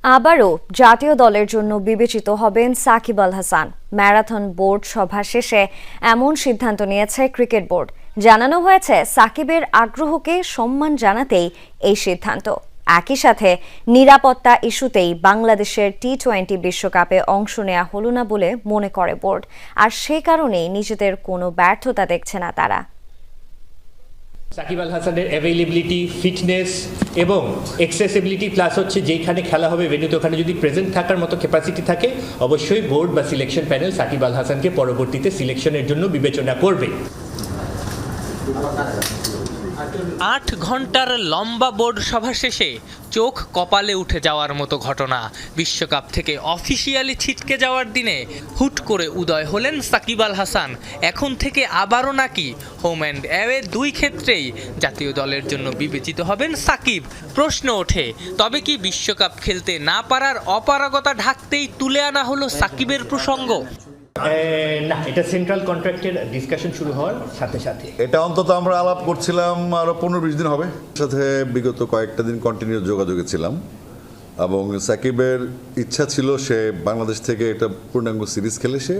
আবারও জাতীয় দলের জন্য বিবেচিত হবেন সাকিব আল হাসান। ম্যারাথন বোর্ড সভা শেষে এমন সিদ্ধান্ত নিয়েছে ক্রিকেট বোর্ড। জানানো হয়েছে সাকিবের আগ্রহকে সম্মান জানাতেই এই সিদ্ধান্ত। একই সাথে নিরাপত্তা ইস্যুতেই বাংলাদেশের টি-20 বিশ্বকাপে অংশ নেওয়া হলো না বলে মনে করে বোর্ড, আর সেই কারণেই নিজেদের কোনো ব্যর্থতা দেখছে না তারা। সাকিব আল হাসানের অ্যাভেইলেবিলিটি, ফিটনেস এবং অ্যাক্সেসিবিলিটি প্লাস হচ্ছে যেখানে খেলা হবে ভেন্যুতে ওখানে যদি প্রেজেন্ট থাকার মতো ক্যাপাসিটি থাকে, অবশ্যই বোর্ড বা সিলেকশন প্যানেল সাকিব আল হাসানকে পরবর্তীতে সিলেকশনের জন্য বিবেচনা করবে। ৮ ঘন্টার লম্বা বোর্ড সভা শেষে চোখ কপালে উঠে যাওয়ার মতো ঘটনা। বিশ্বকাপ থেকে অফিসিয়ালি ছিটকে যাওয়ার দিনে হুট করে উদয় হলেন সাকিব আল হাসান। এখন থেকে আবারও নাকি হোম অ্যান্ড অ্যাওয়ে দুই ক্ষেত্রেই জাতীয় দলের জন্য বিবেচিত হবেন সাকিব। প্রশ্ন ওঠে, তবে কি বিশ্বকাপ খেলতে না পারার অপারগতা ঢাকতেই তুলে আনা হলো সাকিবের প্রসঙ্গ? না, এটা সেন্ট্রাল কন্ট্রাক্টের ডিসকাশন শুরু হওয়ার সাথে সাথে এটা অন্তত আমরা আলাপ করছিলাম, আরো 15-20 দিন হবে। সাথে বিগত কয়েকটা দিন কন্টিনিউ যোগাযোগে ছিলাম এবং সাকিবের ইচ্ছা ছিল সে বাংলাদেশ থেকে একটা পূর্ণাঙ্গ সিরিজ খেলে সে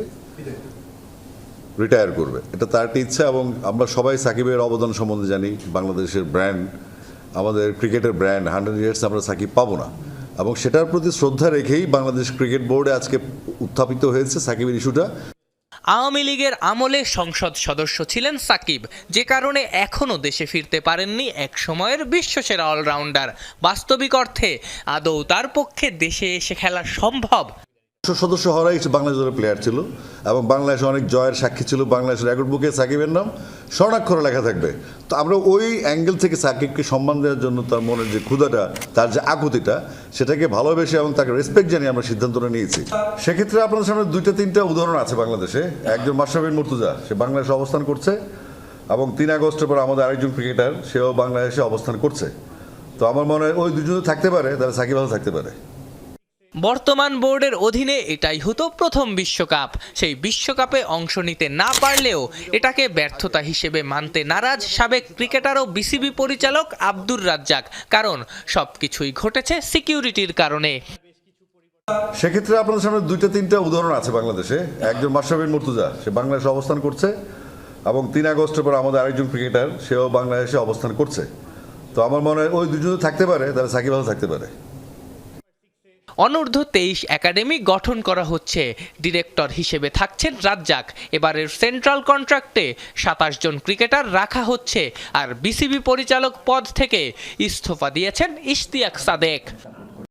রিটায়ার করবে। এটা তার একটা ইচ্ছা এবং আমরা সবাই সাকিবের অবদান সম্বন্ধে জানি। বাংলাদেশের ব্র্যান্ড, আমাদের ক্রিকেটের ব্র্যান্ড, 100 ইয়ার্স আমরা সাকিব পাবো না এবং সেটার প্রতি শ্রদ্ধা রেখেই বাংলাদেশ ক্রিকেট বোর্ডে আজকে উত্থাপিত হয়েছে সাকিবের ইস্যুটা। আওয়ামী লীগের আমলে সংসদ সদস্য ছিলেন সাকিব, যে কারণে এখনও দেশে ফিরতে পারেননি এক সময়ের বিশ্বসেরা অলরাউন্ডার। বাস্তবিক অর্থে আদৌ তার পক্ষে দেশে এসে খেলা সম্ভব? সদস্য হওয়ারাই বাংলাদেশ দলের প্লেয়ার ছিল এবং বাংলাদেশে অনেক জয়ের সাক্ষী ছিল। বাংলাদেশের রেকর্ড বুকে সাকিবের নাম স্বর্ণাক্ষরে লেখা থাকবে। তো আমরা ওই অ্যাঙ্গেল থেকে সাকিবকে সম্মান দেওয়ার জন্য তার মনের যে ক্ষুধাটা, তার যে আকুতিটা, সেটাকে ভালোবেসে এবং তাকে রেসপেক্ট জানিয়ে আমরা সিদ্ধান্তটা নিয়েছি। সেক্ষেত্রে আপনাদের সামনে 2-3টা উদাহরণ আছে বাংলাদেশে। একজন মাশরাফি বিন মুর্তজা, সে বাংলাদেশে অবস্থান করছে এবং 3 আগস্টের পর আমাদের আরেকজন ক্রিকেটার, সেও বাংলাদেশে অবস্থান করছে। তো আমার মনে হয় ওই দুজনে থাকতে পারে, তাহলে সাকিব ভালো থাকতে পারে। বর্তমান বোর্ডের অধীনে এটাই হতো প্রথম বিশ্বকাপ। সেই বিশ্বকাপে অংশ নিতে না পারলেও এটাকে ব্যর্থতা হিসেবে মানতে নারাজ সাবেক ক্রিকেটার ও বিসিবি পরিচালক আব্দুর রাজ্জাক, কারণ সবকিছুই ঘটেছে সিকিউরিটির কারণে। সেক্ষেত্রে আপনাদের সামনে 2-3টা উদাহরণ আছে বাংলাদেশে। একজন মাশরাফি বিন মুর্তজা, সে বাংলাদেশে অবস্থান করছে এবং 3 আগস্টের পর আমাদের আরেকজন ক্রিকেটার, সেও বাংলাদেশে অবস্থান করছে। তো আমার মনে হয় ওই দুজনে থাকতে পারে, তাহলে সাকিব ভালো থাকতে পারে। অনূর্ধ্ব 23 একাডেমি গঠন করা হচ্ছে। ডিরেক্টর হিসেবে থাকছেন রাজ্জাক। এবারের সেন্ট্রাল কন্ট্রাক্টে 27 জন ক্রিকেটার রাখা হচ্ছে, আর বিসিবি পরিচালক পদ থেকে ইস্তফা দিয়েছেন ইশতিয়াক সাদেক।